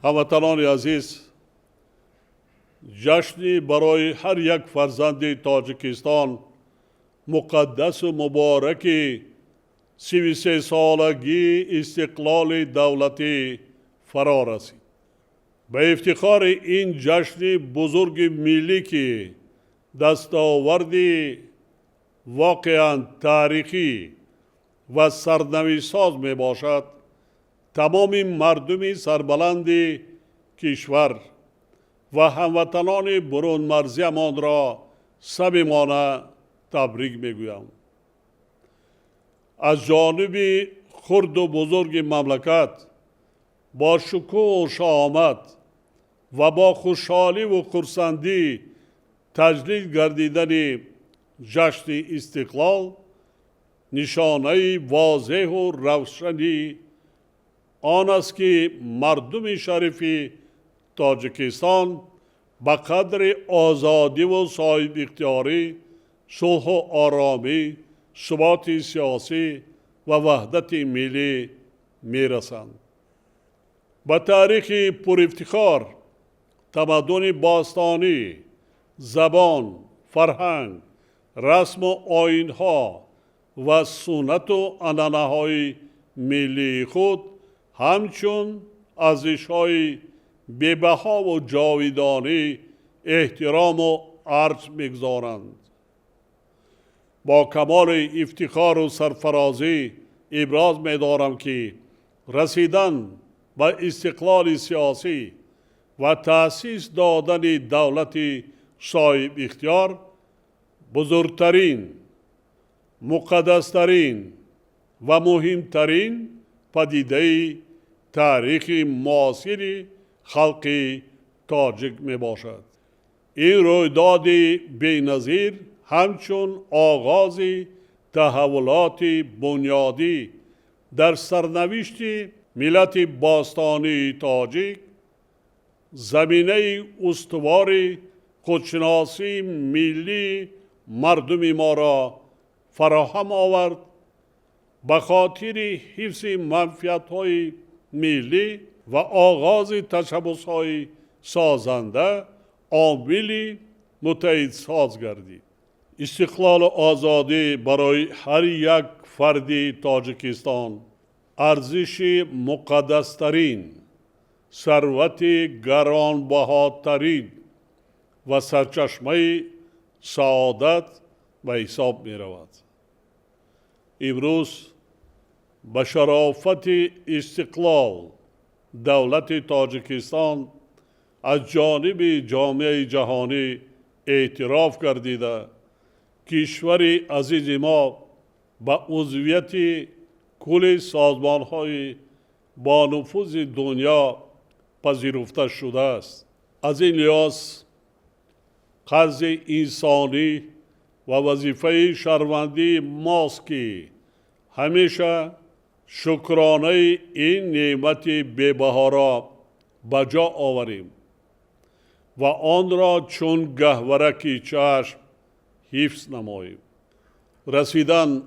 هموطنان عزیز، جشنی برای هر یک فرزند تاجیکستان مقدس و مبارکی 33 سالگی استقلال دولتی فرا رسید. به افتخار این جشن بزرگ ملی که دستاوردی واقعا تاریخی و سرنوشت ساز می باشد، تمام مردم سربلند کشور و هموطنان برون مرزیمان را صمیمانه تبریک میگویم. از جانب خرد و بزرگ مملکت با شکوه و شامت و با خوشحالی و خرسندی تجلیل گردیدن جشن استقلال نشانه واضح و روشنی آن است که مردم شریف تاجیکستان به قدر آزادی و صاحب اختیاری، صلح و آرامی، ثبات سیاسی و وحدت ملی میرسند. به تاریخ پر افتخار تمدن باستانی، زبان، فرهنگ، رسم و آیین‌ها و سنت و عنعنه‌های ملی خود همچون ارزش‌های بی‌بها و جاودانی احترام و ارج می‌گذارند. با کمال افتخار و سرفرازی ابراز می‌دارم که رسیدن به استقلال سیاسی و تأسیس دادن دولت صاحب اختیار بزرگترین، مقدسترین و مهمترین پدیده تاریخ معاصر خلق تاجیک می باشد. این رویداد بی‌نظیر همچون آغاز تحولات بنیادی در سرنوشت ملت باستانی تاجیک زمینه استوار خودشناسی ملی مردم ما را فراهم آورد. به خاطر حفظ منفعت‌های ملی و آغاز تشبث‌های سازنده عامل متحد ساز گردید. استقلال و آزادی برای هر یک فرد تاجیکستان ارزش مقدسترین، ثروت گرانبهاترین و سرچشمه سعادت به حساب می رود. امروز به شرافت استقلال دولت تاجیکستان از جانب جامعه جهانی اعتراف گردیده کشور عزیز ما به عضویت کل سازمان‌های با نفوذ دنیا پذیرفته شده است. از این لحاظ قرض انسانی و وظیفه شهروندی ماست که همیشه شکرانه این نعمت بی‌بها را به جا آوریم و آن را چون گهورک چشم حفظ نماییم. رسیدن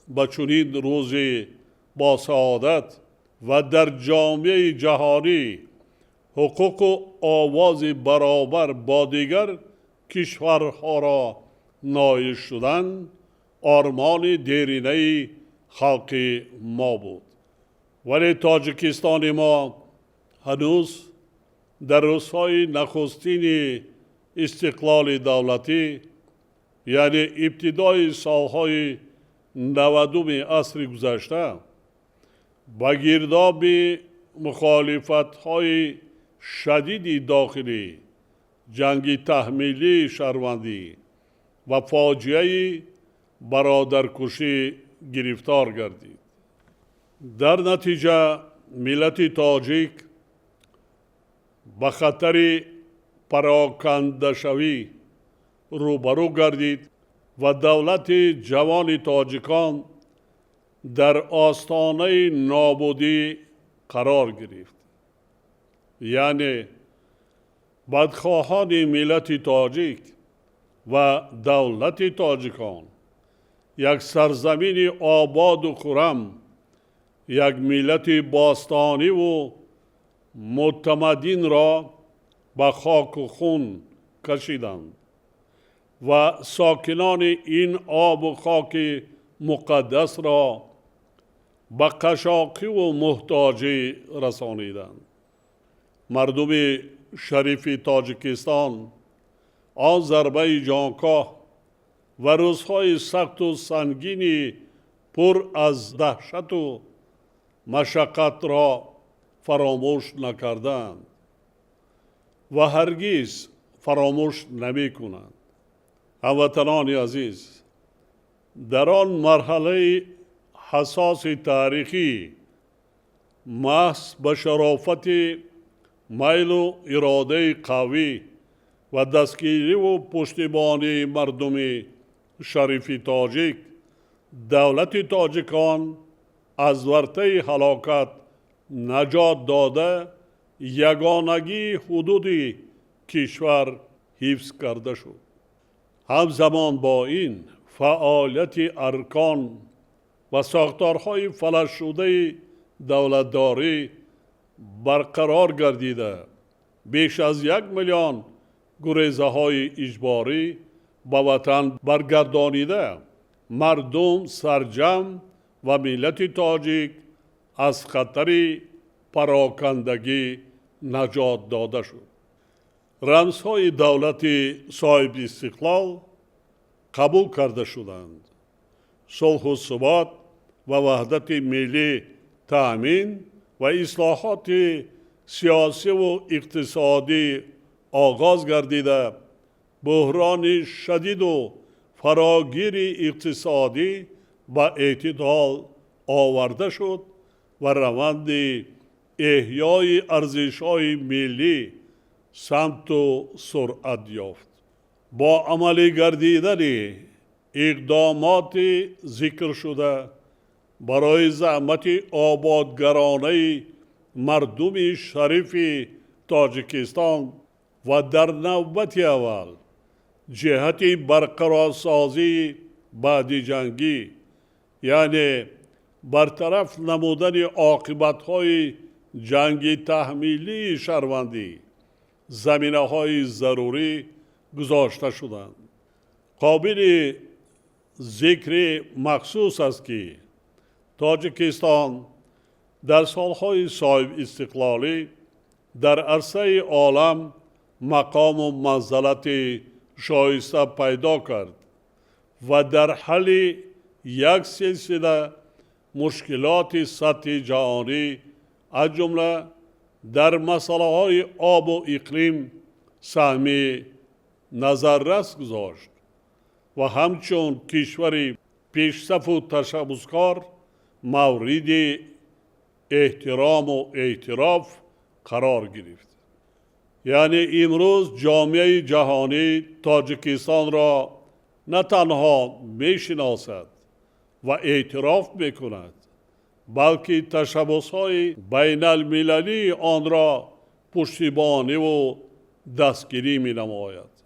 به چنین روز با سعادت و در جامعه جهانی حقوق و آواز برابر با دیگر کشورها را نایل شدن آرمان دیرینه خلق ما بود. ولی تاجیکستان ما هنوز در روزهای نخستین استقلال دولتی، یعنی ابتدای سالهای 90 عصر گذشته، با گرداب مخالفت‌های شدید داخلی، جنگ تحمیلی شهروندی و فاجعه برادرکشی گرفتار گردید. در نتیجه ملت تاجیک به خطر پراکنده شوی روبرو گردید و دولت جوان تاجیکان در آستانه نابودی قرار گرفت. یعنی بدخواهان ملت تاجیک و دولت تاجیکان یک سرزمین آباد و خرم، یک ملت باستانی و معتمدین را به خاک و خون کشیدند و ساکنان این آب و خاک مقدس را به قشاقی و محتاجی رسانیدند. مردم شریف تاجیکستان آن ضربه جانکاه و روزهای سخت و سنگین پر از دهشت و مشقت را فراموش نکردند و هرگز فراموش نمی کنند. هموطنان عزیز، در آن مرحله حساس تاریخی محض به شرافت میل و اراده قوی و دستگیری و پشتیبانی مردم شریف تاجیک، دولت تاجیکان از ورطه هلاکت نجات داده یگانگی حدود کشور حفظ کرده شد. همزمان با این فعالیت ارکان و ساختارهای فلج شده دولتداری برقرار گردیده بیش از 1 میلیون گریزه های اجباری به وطن برگردانیده مردم سرجم و ملت تاجیک از خطر پراکندگی نجات داده شد. رمزهای دولت صاحب استقلال قبول کرده شدند. صلح و ثبات و وحدت ملی تأمین و اصلاحات سیاسی و اقتصادی آغاز گردیده بحران شدید و فراگیر اقتصادی به اعتدال آورده شد و روند احیای ارزش‌های ملی سمت و سرعت یافت. با عملی گردیدن اقدامات ذکر شده برای زحمت آبادگرانه مردم شریف تاجیکستان و در نوبت اول جهت برقرارسازی بعد جنگی، یعنی برطرف نمودن عاقبت‌های جنگ تحمیلی شهروندی، زمینه‌های ضروری گذاشته شدند. قابل ذکر مخصوص است که تاجیکستان در سالهای صاحب استقلالی در عرصه عالم مقام و منزلت شایسته پیدا کرد و در حل یک سلسله مشکلات سطح جهانی از جمله در مسئله های آب و اقلیم سهمی نظررس گذاشت و همچون کشوری پیشرفت و تشبثکار مورد احترام و اعتراف قرار گرفت. یعنی امروز جامعه جهانی تاجیکستان را نه تنها میشناسد و اعتراف میکند، بلکه تشبث‌های بین المللی آن را پشتیبانی و دستگیری می نماید.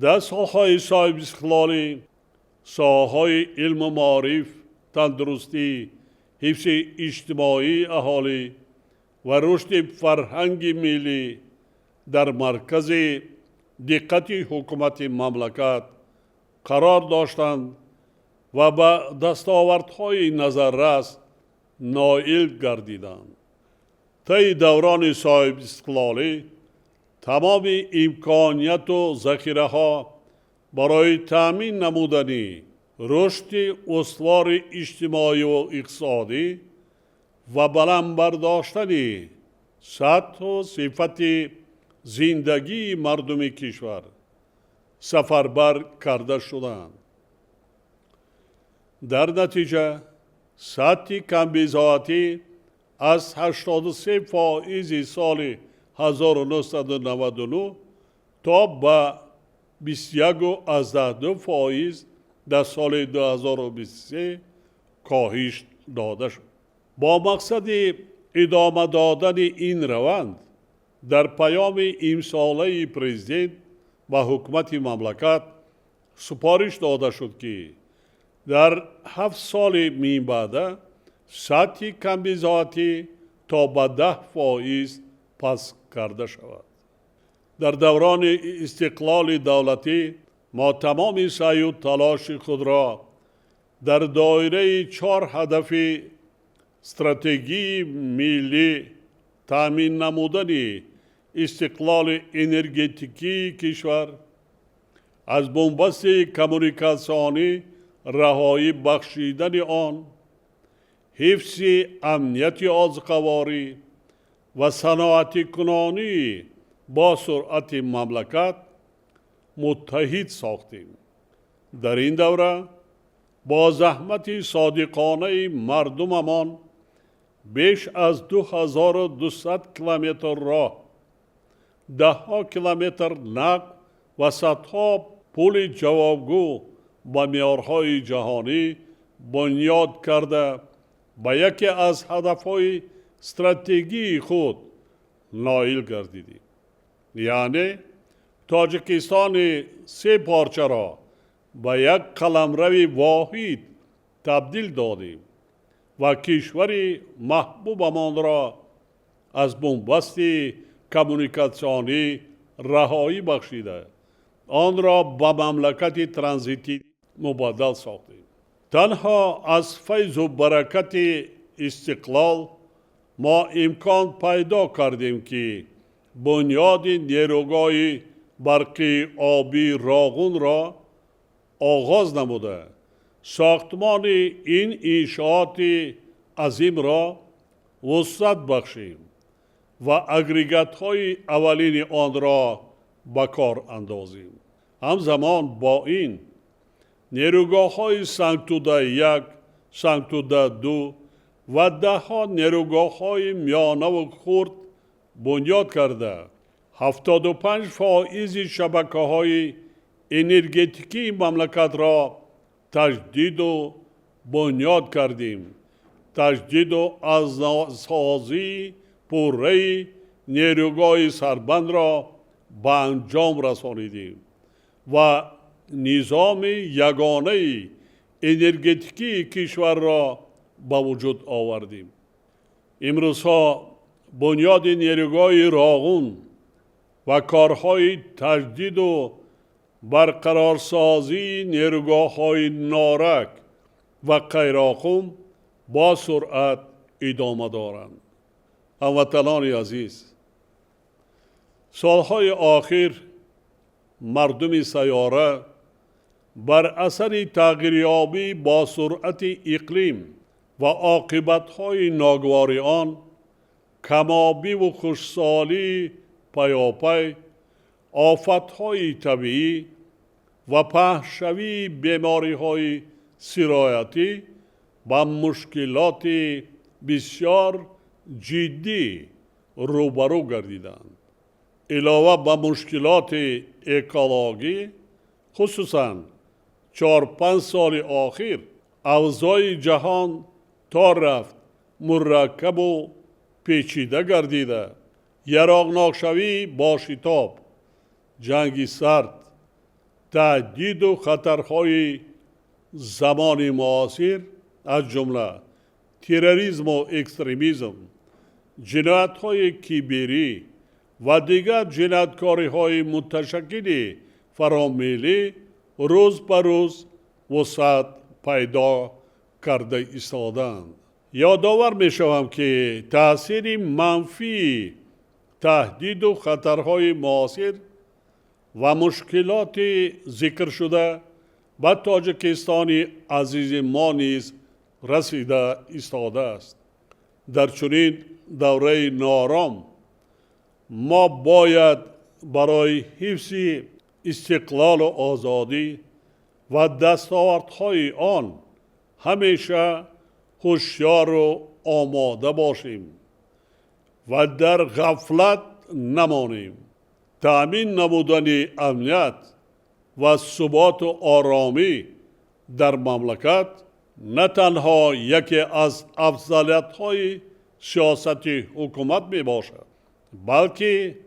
در سالهای صاحب استقلالی ساحه‌های علم و معارف، تندرستی، حفظ اجتماعی اهالی و رشد فرهنگ ملی در مرکز دقت حکومت مملکت قرار داشتند و به دستاوردهای نظررس نائل گردیدند. طی دوران صاحب استقلالی تمام امکانیت و ذخیره ها برای تأمین نمودن رشد استوار اجتماعی و اقتصادی و بلند برداشتن سطح و صفت زندگی مردم کشور سفربر کرده شدند. در نتیجه سطح کمبزاعتی از 83% سال 1999 تا به 21.2% در سال 2023 کاهش داده شد. با مقصد ادامه دادن این روند در پیام امساله پرزیدنت و حکومت مملکت سپارش داده شد که در 7 سال بعد سطح کمبزاعتی تا به 10% پس کرده شود. در دوران استقلال دولتی ما تمام سعی و تلاش خود را در دایره 4 هدف استراتژی ملی تامین نمودن استقلال انرژتیکی کشور، از بنبست کمونیکاسیونی رهایی بخشیدن آن، حفظ امنیت آزقواری و صنعتی کنانی با سرعت مملکت متحد ساختیم. در این دوره با زحمت صادقانه مردممان بیش از 2200 کیلومتر راه، 10 کیلومتر نقل و صدها پل جوابگو با معیارهای جهانی بنیاد کرده به یکی از هدفهای استراتژی خود نائل گردیدیم. یعنی تاجیکستان 3 پارچه را به یک قلمرو واحد تبدیل دادیم و کشور محبوبمان را از بنبست کمونیکاسیونی رهایی بخشیده آن را به مملکت ترانزیتی مبادل ساختیم. تنها از فیض و برکت استقلال ما امکان پیدا کردیم که بنیاد نیروگاه برقی آبی راغون را آغاز نموده ساختمان این انشاءات عظیم را وسعت بخشیم و اگریگات های اولین آن را به کار اندازیم. همزمان با این نیروگاه های سنگتوده 1، سنگتوده 2 و 10 نیروگاه های میانه و خرد بنیاد کرده 75% شبکه های انرژتیکی مملکت را تجدید و بنیاد کردیم. تجدید و ازسازی پوره نیروگاه سربند را به انجام رسانیدیم و نظام یگانه انرژتیکی کشور را به وجود آوردیم. امروزها بنیاد نیروگاه راغون و کارهای تجدید و برقرارسازی نیروگاه‌های نارک و قیراقم با سرعت ادامه دارند. هموطنان عزیز، سالهای آخر مردم سیاره بر اثر تغییریابی با سرعت اقلیم و عاقبت‌های ناگوار آن، کم‌آبی و خشکسالی پیاپی، آفت‌های طبیعی و پهن‌شوی بیماری‌های سرایتی با مشکلات بسیار جدی روبرو گردیدند. علاوه به مشکلات اکولوژی، خصوصاً 4-5 سال آخر اوضاع جهان تا رفت مرکب و پیچیده گردیده، یراقناک با شتاب، جنگ سرد، تهدید و خطرهای زمان معاصر از جمله تروریسم و اکستریمیسم، جنایت‌های کیبری و دیگر جنایتکاری‌های متشکل فراملی روز به روز وسعت پیدا کرده ایستادند. یادآور می‌شوم که تأثیر منفی تهدید و خطرهای معاصر و مشکلات ذکر شده به تاجیکستان عزیز ما نیز رسیده ایستاده است. در چنین دوره نارام ما باید برای حفظ استقلال و آزادی و دستاوردهای آن همیشه هوشیار و آماده باشیم و در غفلت نمانیم. تأمین نمودن امنیت و ثبات و آرامی در مملکت نه تنها یکی از افضلیت‌های سیاست حکومت می باشد، بلکه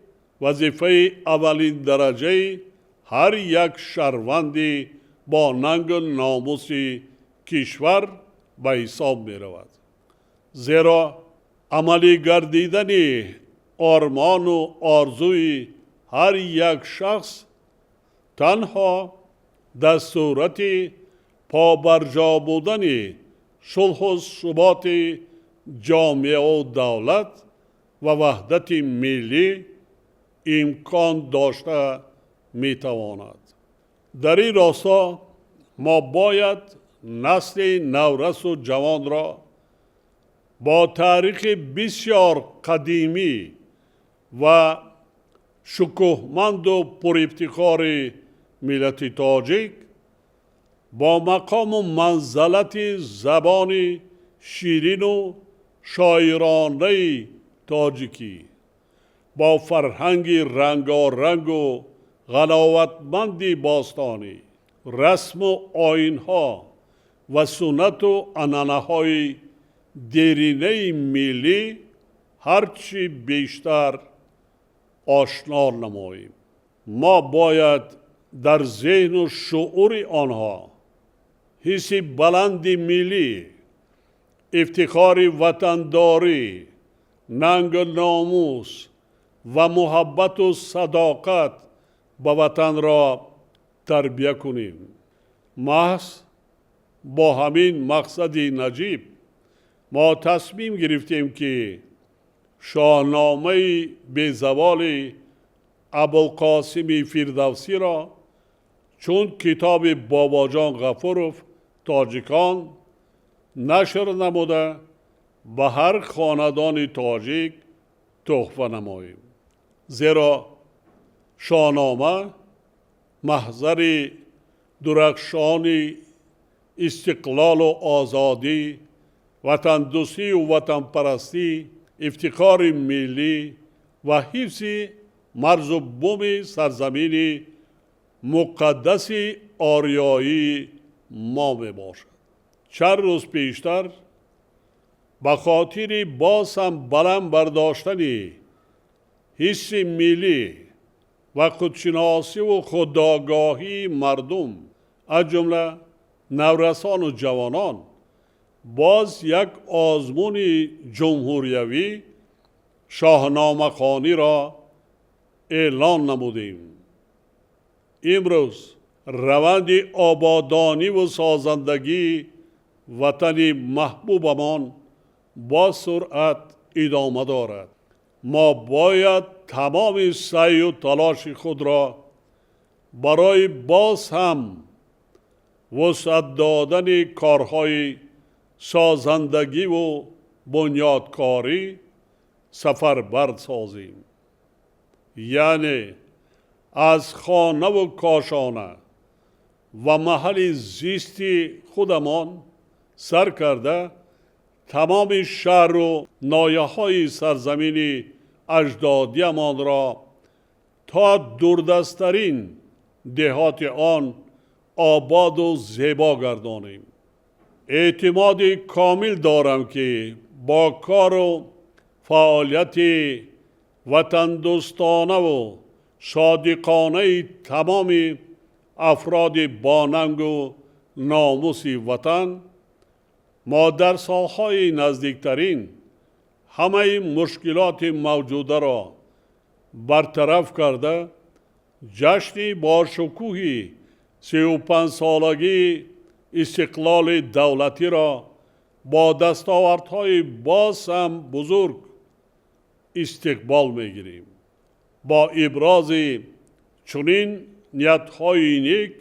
وظیفه اولین درجه هر یک شهروند با ننگ و ناموس کشور به حساب می رود. زیرا عملی گردیدن آرمان و آرزوی هر یک شخص تنها در صورت پابرجا بودن صلح و ثبات جامعه و دولت و وحدت ملی امکان داشته میتواند. در این راستا ما باید نسل نورس و جوان را با تاریخ بسیار قدیمی و شکوهمند و پرافتخار ملت تاجیک با مقام و منزلت زبان شیرین و شاعرانه تاجیکی، با فرهنگ رنگارنگ و غناوتمند باستانی، رسم و آیین‌ها و سنت و عنعنه‌های دیرینه ملی هرچی بیشتر آشنا نماییم. ما باید در ذهن و شعور آنها حس بلند ملی، افتخار وطنداری، ننگ و ناموس و محبت و صداقت به وطن را تربیه کنیم. محض با همین مقصد نجیب ما تصمیم گرفتیم که شاهنامه به زوال ابوالقاسم فردوسی را چون کتاب باباجان غفورов تاجیکان نشر نموده به هر خاندان تاجیک تحفه نماییم. زیرا شاهنامه محضر درخشان استقلال و آزادی، وطن دوستی و وطن پرستی، افتخار ملی و حفظ مرز و بوم سرزمین مقدس آریایی ما می باشد. چند روز پیشتر به خاطر باز هم بلند برداشتن حس ملی و خودشناسی و خودآگاهی مردم از جمله نورسان و جوانان باز یک آزمون جمهوریوی شاهنامه خوانی را اعلان نمودیم. امروز روند آبادانی و سازندگی وطن محبوبمان با سرعت ادامه دارد. ما باید تمام سعی و تلاش خود را برای باز هم وسعت دادن کارهای سازندگی و بنیادکاری سفربر سازیم. یعنی از خانه و کاشانه و محل زیست خودمان سر کرده تمام شهر و نایه‌های سرزمین اجدادیمان را تا دوردستترین دهات آن آباد و زیبا گردانیم. اعتماد کامل دارم که با کار و فعالیت وطن دوستانه و صادقانه تمام افراد باننگ و ناموس وطن ما در سالهای نزدیکترین همه مشکلات موجوده را برطرف کرده جشن با شکوه 35 سالگی استقلال دولتی را با دستاوردهای باز هم بزرگ استقبال می‌گیریم. با ابراز چنین نیت‌های نیک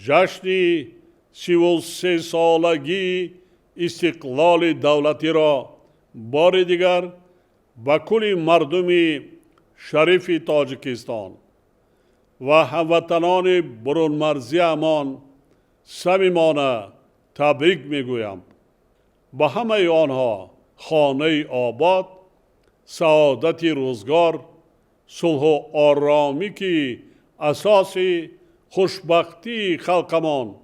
جشن 33 سالگی استقلال دولتی را بار دیگر به کل مردم شریف تاجیکستان و هموطنان برون مرزی امان صمیمانه تبریک میگویم. به همه آنها خانه آباد، سعادت روزگار، صلح و آرامی که اساس خوشبختی خلقمان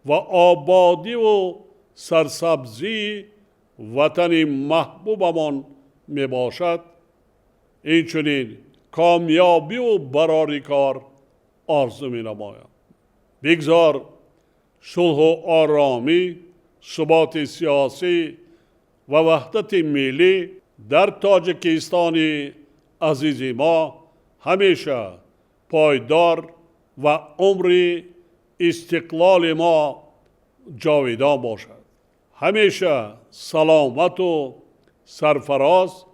و آبادی و سرسبزی وطن محبوبمان می باشد، اینچنین کامیابی و براری کار آرزو می نمایم. بگذار صلح و آرامی، ثبات سیاسی و وحدت ملی در تاجیکستان عزیز ما همیشه پایدار و عمر استقلال ما جاویدان باشد. همیشه سلامت و سرفراز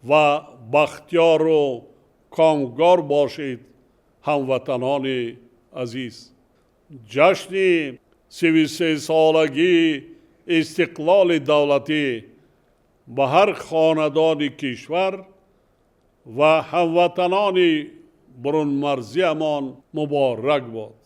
و بختیار و کامگار باشید هموطنان عزیز. جشن 33 سالگی استقلال دولتی به هر خاندان کشور و هموطنان برون مرزی امان مبارک باد.